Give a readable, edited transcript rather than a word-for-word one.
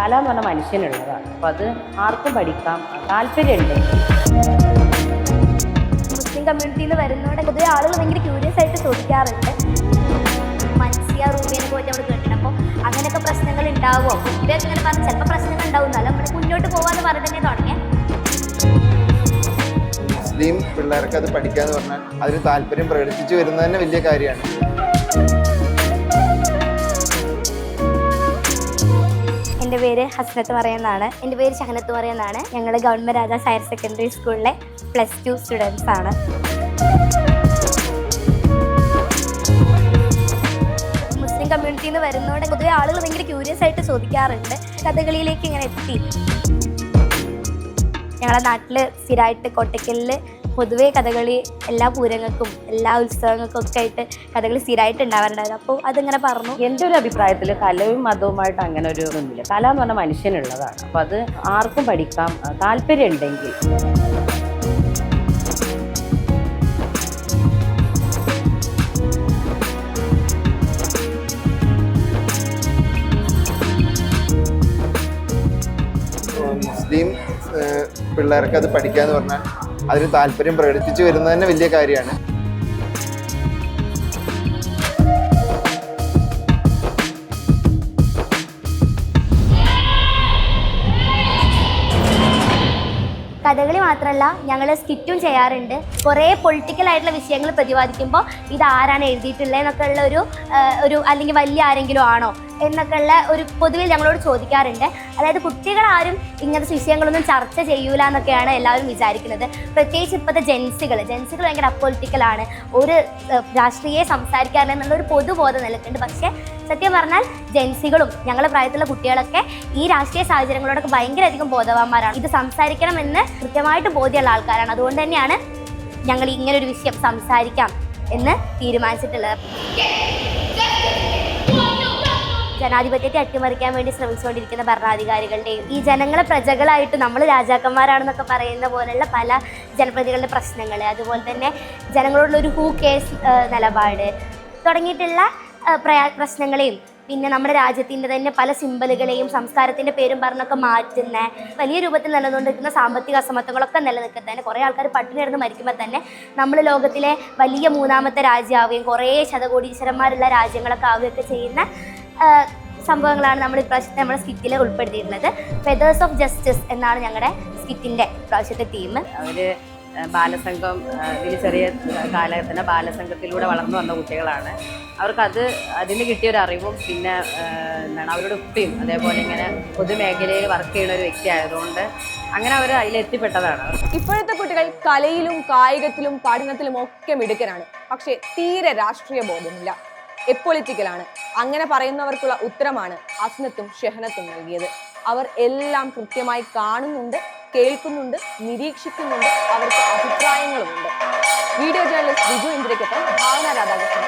കല എന്ന് പറഞ്ഞാൽ മനുഷ്യനുള്ളതാണ്. അപ്പോൾ അത് ആർക്കും പഠിക്കാം, താല്പര്യമുണ്ടെങ്കിൽ. മുസ്ലിം കമ്മ്യൂണിറ്റിയിൽ നിന്ന് വരുന്നതോടെ പൊതുവെ ആളുകൾ ഭയങ്കര ക്യൂരിയസ് ആയിട്ട് ചോദിക്കാറുണ്ട്. മൻസിയ റൂമിയെ പോയിട്ട് നമ്മൾ കേട്ടിട്ടുണ്ട്. അപ്പോൾ അങ്ങനെയൊക്കെ പ്രശ്നങ്ങൾ ഉണ്ടാവുമോ? കുട്ടിയൊക്കെ ഇങ്ങനെ പറഞ്ഞ് ചിലപ്പോൾ പ്രശ്നങ്ങൾ ഉണ്ടാവും, എന്നാലും നമ്മൾ മുന്നോട്ട് പോകാമെന്ന് പറഞ്ഞിട്ട് തന്നെ തുടങ്ങിയ മുസ്ലിം പിള്ളേർക്ക് അത് പഠിക്കാന്ന് പറഞ്ഞാൽ അതിന് താല്പര്യം പ്രകടിപ്പിച്ചു വരുന്നത് തന്നെ വലിയ കാര്യമാണ്. എൻ്റെ പേര് ഹസ്നത്ത് പറയുന്നതാണ്. എൻ്റെ പേര് ഷഹനത്ത് പറയുന്നതാണ്. ഞങ്ങൾ ഗവൺമെൻറ് രാജാസ് ഹയർ സെക്കൻഡറി സ്കൂളിലെ +2 സ്റ്റുഡൻസ് ആണ്. മുസ്ലിം കമ്മ്യൂണിറ്റിയിൽ നിന്ന് വരുന്നതോടെ പൊതുവെ ആളുകൾ ഭയങ്കര ക്യൂരിയസ് ആയിട്ട് ചോദിക്കാറുണ്ട്. കഥകളിയിലേക്ക് ഇങ്ങനെ എത്തി. ഞങ്ങളുടെ നാട്ടിൽ സ്ഥിരമായിട്ട് കോട്ടയ്ക്കലിൽ പൊതുവേ കഥകളി എല്ലാ പൂരങ്ങൾക്കും എല്ലാ ഉത്സവങ്ങൾക്കും ഒക്കെ ആയിട്ട് കഥകളി സ്ഥിരമായിട്ട് ഉണ്ടാവാറുണ്ടായിരുന്നു. അപ്പോൾ അതിങ്ങനെ പറഞ്ഞു. എൻ്റെ ഒരു അഭിപ്രായത്തിൽ കലയും മതവുമായിട്ട് അങ്ങനെ ഒരു ഒന്നുമില്ല. കല എന്ന് പറഞ്ഞാൽ മനുഷ്യനുള്ളതാണ്. അപ്പോൾ അത് ആർക്കും പഠിക്കാം, താല്പര്യമുണ്ടെങ്കിൽ. മുസ്ലിം പിള്ളേർക്ക് അത് പഠിക്കാന്ന് പറഞ്ഞാൽ അതിന് താല്പര്യം പ്രകടിപ്പിച്ചു വരുന്നത് തന്നെ വലിയ കാര്യമാണ്. കഥകളി മാത്രമല്ല, ഞങ്ങൾ സ്കിറ്റും ചെയ്യാറുണ്ട്. കുറേ പൊളിറ്റിക്കൽ ആയിട്ടുള്ള വിഷയങ്ങൾ പ്രതിപാദിക്കുമ്പോൾ ഇത് ആരാണ് എഴുതിയിട്ടുള്ളതെന്നൊക്കെ ഉള്ള ഒരു അല്ലെങ്കിൽ വലിയ ആരെങ്കിലും ആണോ എന്നൊക്കെ ഉള്ള ഒരു പൊതുവിൽ ഞങ്ങളോട് ചോദിക്കാറുണ്ട്. അതായത് കുട്ടികളാരും ഇങ്ങനത്തെ വിഷയങ്ങളൊന്നും ചർച്ച ചെയ്യൂല എന്നൊക്കെയാണ് എല്ലാവരും വിചാരിക്കുന്നത്. പ്രത്യേകിച്ച് ഇപ്പോഴത്തെ ജെൻസികൾ ഭയങ്കര അപ്പൊളിറ്റിക്കലാണ്, ഒരു രാഷ്ട്രീയം സംസാരിക്കാറില്ല എന്നുള്ളൊരു പൊതുബോധം നിലക്കുന്നുണ്ട്. പക്ഷേ സത്യം പറഞ്ഞാൽ ജെൻസികളും ഞങ്ങളുടെ പ്രായത്തിലുള്ള കുട്ടികളൊക്കെ ഈ രാഷ്ട്രീയ സാഹചര്യങ്ങളോടൊക്കെ ഭയങ്കരധികം ബോധവാന്മാരാണ്. ഇത് സംസാരിക്കണമെന്ന് കൃത്യമായിട്ട് ബോധ്യമുള്ള ആൾക്കാരാണ്. അതുകൊണ്ട് തന്നെയാണ് ഞങ്ങൾ ഇങ്ങനൊരു വിഷയം സംസാരിക്കാം എന്ന് തീരുമാനിച്ചിട്ടുള്ളത്. ജനാധിപത്യത്തെ അട്ടിമറിക്കാൻ വേണ്ടി ശ്രമിച്ചുകൊണ്ടിരിക്കുന്ന ഭരണാധികാരികളുടെയും ഈ ജനങ്ങളെ പ്രജകളായിട്ട് നമ്മൾ രാജാക്കന്മാരാണെന്നൊക്കെ പറയുന്ന പോലെയുള്ള പല ജനപ്രതികളുടെ പ്രശ്നങ്ങൾ, അതുപോലെ തന്നെ ജനങ്ങളോടുള്ളൊരു ഹൂ കേസ് നിലപാട് തുടങ്ങിയിട്ടുള്ള പ്രശ്നങ്ങളെയും പിന്നെ നമ്മുടെ രാജ്യത്തിൻ്റെ തന്നെ പല സിമ്പലുകളെയും സംസ്കാരത്തിൻ്റെ പേരും പറഞ്ഞൊക്കെ മാറ്റുന്ന വലിയ രൂപത്തിൽ നിലനിന്നിരിക്കുന്ന സാമ്പത്തിക അസമത്വങ്ങളൊക്കെ നിലനിൽക്കുന്നതിന് കുറേ ആൾക്കാർ പട്ടിണി കിടന്ന് മരിക്കുമ്പോൾ തന്നെ നമ്മൾ ലോകത്തിലെ വലിയ മൂന്നാമത്തെ രാജ്യമാവുകയും കുറേ ശതകോടീശ്വരന്മാരുള്ള രാജ്യങ്ങളൊക്കെ ആവുകയൊക്കെ ചെയ്യുന്ന സംഭവങ്ങളാണ് നമ്മൾ ഇപ്രാവശ്യത്തെ നമ്മുടെ സ്കിറ്റിൽ ഉൾപ്പെടുത്തിയിട്ടുള്ളത്. ഫെദേഴ്സ് ഓഫ് ജസ്റ്റിസ് എന്നാണ് ഞങ്ങളുടെ സ്കിറ്റിൻ്റെ ഇപ്രാവശ്യത്തെ തീം. അവർ ബാലസംഘം, ഇതിൽ ചെറിയ കാലഘട്ടത്തിൻ്റെ ബാലസംഘത്തിലൂടെ വളർന്നു വന്ന കുട്ടികളാണ്. അവർക്കത് അതിന് കിട്ടിയൊരു അറിവും പിന്നെ എന്താണ് അവരുടെ ഉപ്പയും അതേപോലെ ഇങ്ങനെ പൊതുമേഖലയിൽ വർക്ക് ചെയ്യുന്ന ഒരു വ്യക്തി ആയതുകൊണ്ട് അങ്ങനെ അവർ അതിലെത്തിപ്പെട്ടതാണ്. ഇപ്പോഴത്തെ കുട്ടികൾ കലയിലും കായികത്തിലും പഠനത്തിലും ഒക്കെ മിടുക്കരാണ്. പക്ഷേ തീരെ രാഷ്ട്രീയ ബോധമില്ല, എപ്പൊളിറ്റിക്കലാണ്. അങ്ങനെ പറയുന്നവർക്കുള്ള ഉത്തരമാണ് അസ്നത്തും ഷെഹനത്തും നൽകിയത്. അവർ എല്ലാം കൃത്യമായി കാണുന്നുണ്ട്, കേൾക്കുന്നുണ്ട്, നിരീക്ഷിക്കുന്നുണ്ട്, അവർക്ക് അഭിപ്രായങ്ങളുമുണ്ട്. വീഡിയോ ജേർണലിസ്റ്റ് ബിജു ഇന്ദിരയ്ക്കൊപ്പം ഭാവന രാധാകൃഷ്ണൻ.